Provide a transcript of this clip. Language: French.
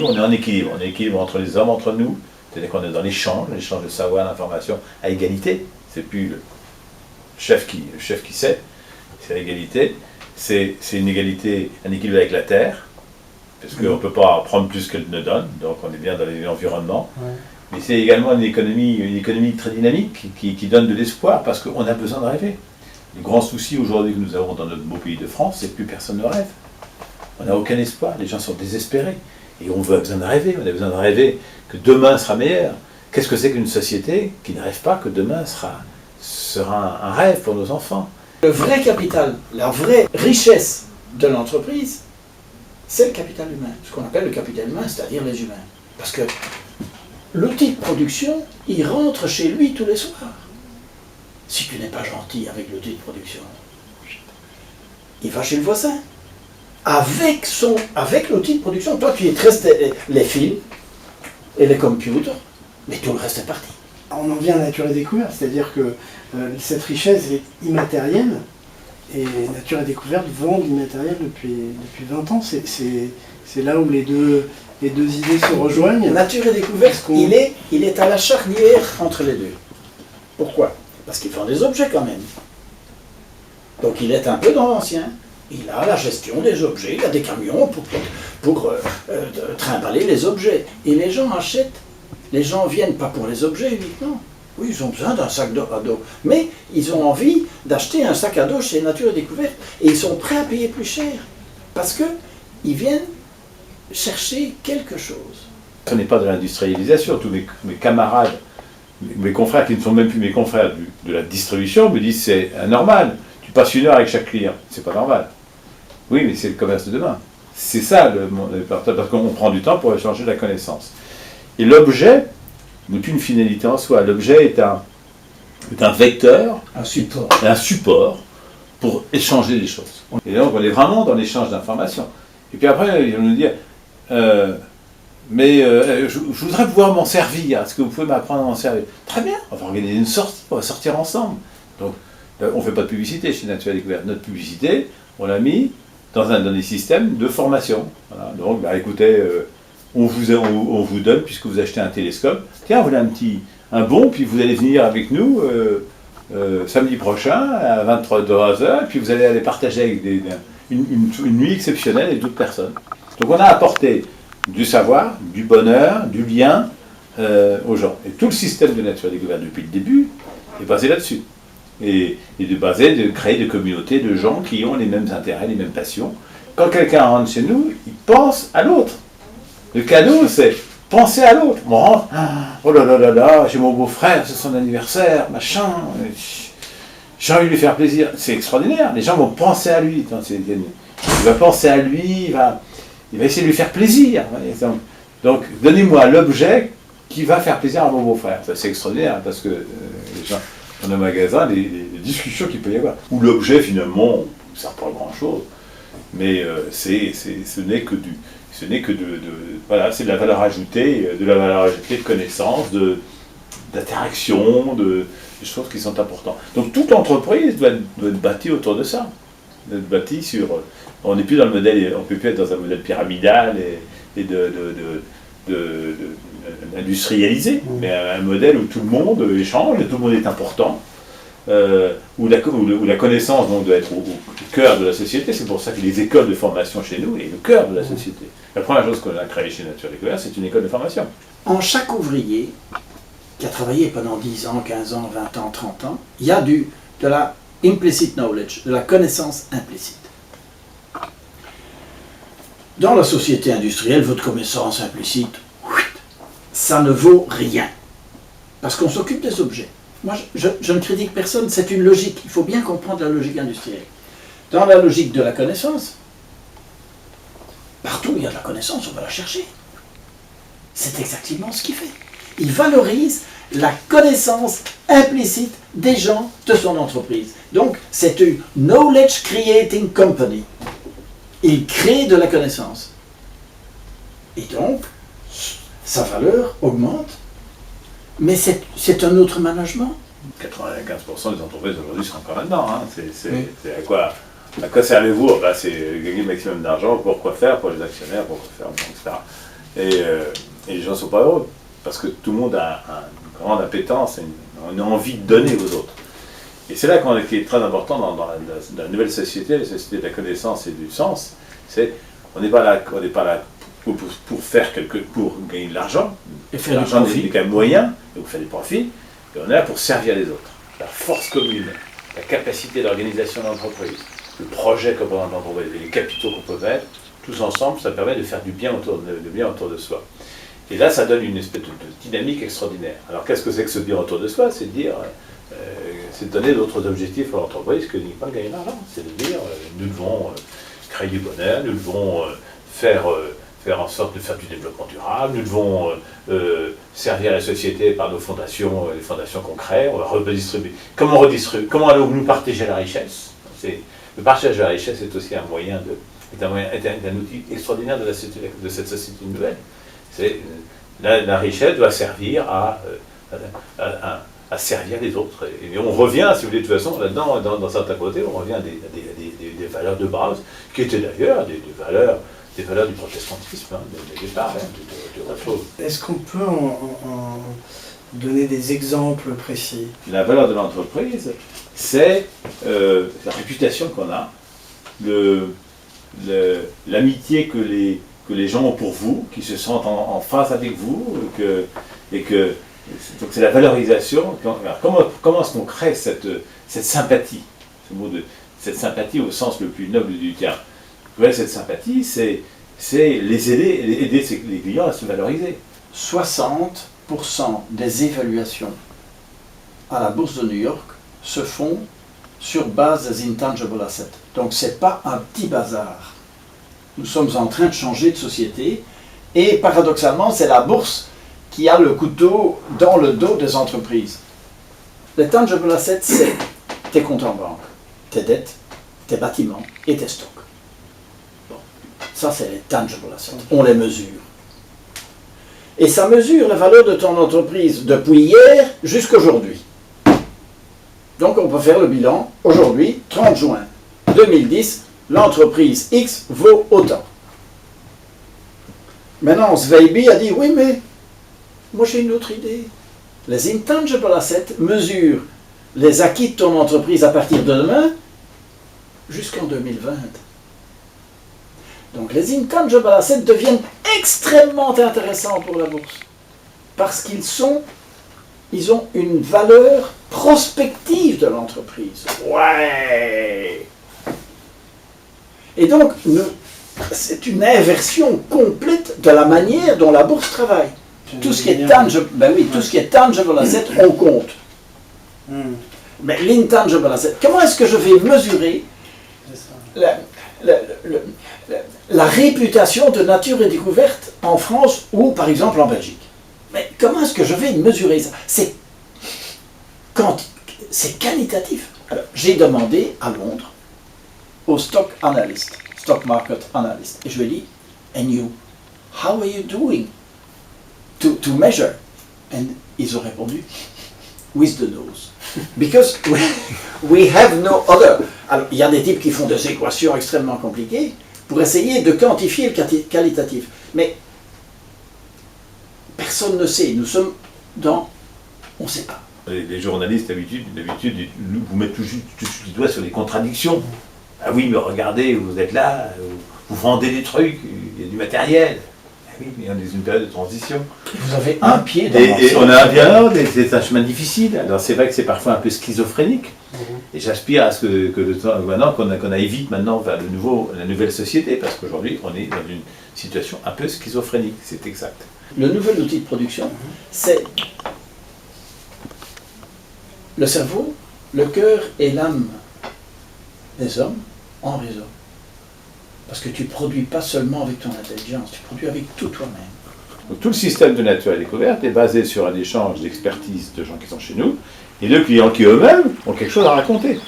On est en équilibre. On est en équilibre entre les hommes, entre nous. C'est-à-dire qu'on est dans l'échange de savoir, d'informations à égalité. C'est plus le chef qui sait, c'est l'égalité. C'est une égalité, un équilibre avec la terre, parce qu'on ne peut pas prendre plus qu'elle ne donne, donc on est bien dans l'environnement. Ouais. Mais c'est également une économie très dynamique qui donne de l'espoir, parce qu'on a besoin de rêver. Le grand souci aujourd'hui que nous avons dans notre beau pays de France, c'est que plus personne ne rêve. On n'a aucun espoir, les gens sont désespérés. Et on a besoin de rêver, on a besoin de rêver que demain sera meilleur. Qu'est-ce que c'est qu'une société qui ne rêve pas que demain sera un rêve pour nos enfants? Le vrai capital, la vraie richesse de l'entreprise, c'est le capital humain. Ce qu'on appelle le capital humain, c'est-à-dire les humains. Parce que l'outil de production, il rentre chez lui tous les soirs. Si tu n'es pas gentil avec l'outil de production, il va chez le voisin. Avec l'outil de production, toi tu y traites les fils et les computers, mais tout le reste est parti. On en vient à Nature et Découverte, c'est-à-dire que cette richesse est immatérielle, et Nature et Découverte vend du matériel depuis 20 ans. C'est là où les deux idées se rejoignent. Nature et Découverte, il est à la charnière entre les deux. Pourquoi? Parce qu'il vend des objets quand même. Donc il est un peu dans l'ancien. Il a la gestion des objets, il a des camions pour trimballer les objets. Et les gens achètent. Les gens viennent pas pour les objets uniquement. Oui, ils ont besoin d'un sac à dos. Mais ils ont envie d'acheter un sac à dos chez Nature et Découverte. Et ils sont prêts à payer plus cher. Parce qu'ils viennent chercher quelque chose. Ce n'est pas de l'industrialisation. Tous mes camarades, mes confrères qui ne sont même plus mes confrères de la distribution me disent c'est anormal. Tu passes 1 heure avec chaque client. C'est pas normal. Oui, mais c'est le commerce de demain. C'est ça le partage, parce qu'on prend du temps pour échanger la connaissance. Et l'objet n'est plus une finalité en soi. L'objet est un vecteur, un support pour échanger des choses. Et donc on est vraiment dans l'échange d'informations. Et puis après, ils vont nous dire je voudrais pouvoir m'en servir. Est-ce que vous pouvez m'apprendre à m'en servir? Très bien, on va organiser une sortie, on va sortir ensemble. Donc on ne fait pas de publicité chez Nature et Découverte. Notre publicité, on l'a mis dans des systèmes de formation. Voilà. Donc, écoutez, on vous donne, puisque vous achetez un télescope, tiens, voilà un bon, puis vous allez venir avec nous samedi prochain à 23h, puis vous allez aller partager avec une nuit exceptionnelle avec d'autres personnes. Donc on a apporté du savoir, du bonheur, du lien aux gens. Et tout le système de Nature et Découverte depuis le début est basé là-dessus. Et de créer des communautés de gens qui ont les mêmes intérêts, les mêmes passions. Quand quelqu'un rentre chez nous, il pense à l'autre. Le cadeau, c'est penser à l'autre. On rentre, oh là là là là, j'ai mon beau-frère, c'est son anniversaire, machin, j'ai envie de lui faire plaisir. C'est extraordinaire, les gens vont penser à lui. Il va penser à lui, il va essayer de lui faire plaisir. Donc donnez-moi l'objet qui va faire plaisir à mon beau-frère. C'est extraordinaire, parce que les gens... dans le magasin, les discussions qu'il peut y avoir. Où l'objet, finalement, ne sert pas à grand-chose, mais ce n'est que voilà, c'est de la valeur ajoutée, de connaissances, d'interaction, des choses qui sont importantes. Donc toute l'entreprise doit être bâtie autour de ça. Doit être bâtie sur... On n'est plus dans le modèle, on ne peut plus être dans un modèle pyramidal et industrialisé, mais un modèle où tout le monde échange et tout le monde est important, où la connaissance donc, doit être au cœur de la société. C'est pour ça que les écoles de formation chez nous est le cœur de la société. La première chose qu'on a créée chez Nature et Découverte, c'est une école de formation. En chaque ouvrier qui a travaillé pendant 10 ans, 15 ans, 20 ans, 30 ans, il y a de la implicit knowledge, de la connaissance implicite. Dans la société industrielle, votre connaissance implicite, ça ne vaut rien. Parce qu'on s'occupe des objets. Moi, je ne critique personne, c'est une logique. Il faut bien comprendre la logique industrielle. Dans la logique de la connaissance, partout où il y a de la connaissance, on va la chercher. C'est exactement ce qu'il fait. Il valorise la connaissance implicite des gens de son entreprise. Donc, c'est une knowledge creating company. Il crée de la connaissance. Et donc, sa valeur augmente, mais c'est un autre management. 95% des entreprises aujourd'hui sont encore là-dedans. Hein. C'est à quoi servez-vous? C'est gagner le maximum d'argent, pour quoi faire, pour les actionnaires, pour quoi faire, etc. les gens ne sont pas heureux, parce que tout le monde a une grande appétence, une envie de donner aux autres. Et c'est là qui est très important dans la nouvelle société, la société de la connaissance et du sens. On n'est pas là pour gagner de l'argent. Et faire du L'argent profit. n'est qu'un moyen, et vous faites des profits, et on est là pour servir les autres. La force commune, la capacité d'organisation de l'entreprise, le projet qu'on peut mettre l'entreprise, et les capitaux qu'on peut mettre, tous ensemble, ça permet de faire du bien autour de soi. Et là, ça donne une espèce de dynamique extraordinaire. Alors, qu'est-ce que c'est que ce bien autour de soi? C'est de dire, c'est de donner d'autres objectifs à l'entreprise que uniquement de gagner de l'argent. C'est de dire, nous devons créer du bonheur, nous devons faire en sorte de faire du développement durable, nous devons servir la société par nos fondations, les fondations qu'on crée, on va redistribuer. Comment allons-nous partager la richesse? Le partage de la richesse est aussi un outil extraordinaire de cette société nouvelle. La richesse doit servir à servir les autres. Et on revient, si vous voulez, de toute façon, là-dedans, dans certains côtés, on revient à des valeurs de base, qui étaient d'ailleurs des valeurs du protestantisme, dès départ, d'autres choses. Est-ce qu'on peut en donner des exemples précis? La valeur de l'entreprise, c'est la réputation qu'on a, l'amitié que les gens ont pour vous, qui se sentent en phase avec vous, donc c'est la valorisation. Alors comment est-ce qu'on crée cette sympathie, cette sympathie au sens le plus noble du terme? Cette sympathie, c'est aider les clients à se valoriser. 60% des évaluations à la bourse de New York se font sur base des intangible assets. Donc ce n'est pas un petit bazar. Nous sommes en train de changer de société et paradoxalement, c'est la bourse qui a le couteau dans le dos des entreprises. Les tangible assets, c'est tes comptes en banque, tes dettes, tes bâtiments et tes stocks. Bon. Ça, c'est les tangible assets. On les mesure. Et ça mesure la valeur de ton entreprise depuis hier jusqu'à aujourd'hui. Donc on peut faire le bilan. Aujourd'hui, 30 juin 2010, l'entreprise X vaut autant. Maintenant, Sveiby a dit, oui, mais moi j'ai une autre idée. Les intangible assets mesurent les acquis de ton entreprise à partir de demain jusqu'en 2020. Donc les intangible assets deviennent extrêmement intéressants pour la bourse. Parce ils ont une valeur prospective de l'entreprise. Ouais! Et donc, c'est une inversion complète de la manière dont la bourse travaille. Tout ce qui est tangible, tout ce qui est tangible asset, on compte. Mais l'intangible asset, comment est-ce que je vais mesurer la réputation de Nature et Découverte en France ou par exemple en Belgique? Mais comment est-ce que je vais mesurer ça? C'est qualitatif. Alors, j'ai demandé à Londres au stock market analyst, et je lui ai dit, and you, how are you doing to measure? And ils ont répondu, with the nose. Because we have no other. Alors, il y a des types qui font des équations extrêmement compliquées pour essayer de quantifier le qualitatif. Mais personne ne sait. Nous sommes dans... On ne sait pas. Les journalistes, d'habitude, vous mettent tout du doigt sur les contradictions. Ah oui, mais regardez, vous êtes là, vous vendez des trucs, il y a du matériel. Ah oui, mais on est dans une période de transition. Vous avez un pied dans et on a un bien, c'est un chemin difficile. Alors c'est vrai que c'est parfois un peu schizophrénique. Et j'aspire à ce que le temps, maintenant qu'on évite maintenant vers la nouvelle société, parce qu'aujourd'hui on est dans une situation un peu schizophrénique, c'est exact. Le nouvel outil de production, c'est le cerveau, le cœur et l'âme des hommes en réseau. Parce que tu ne produis pas seulement avec ton intelligence, tu produis avec tout toi-même. Donc, tout le système de Nature et Découverte est basé sur un échange d'expertise de gens qui sont chez nous et de clients qui eux-mêmes ont quelque chose à raconter.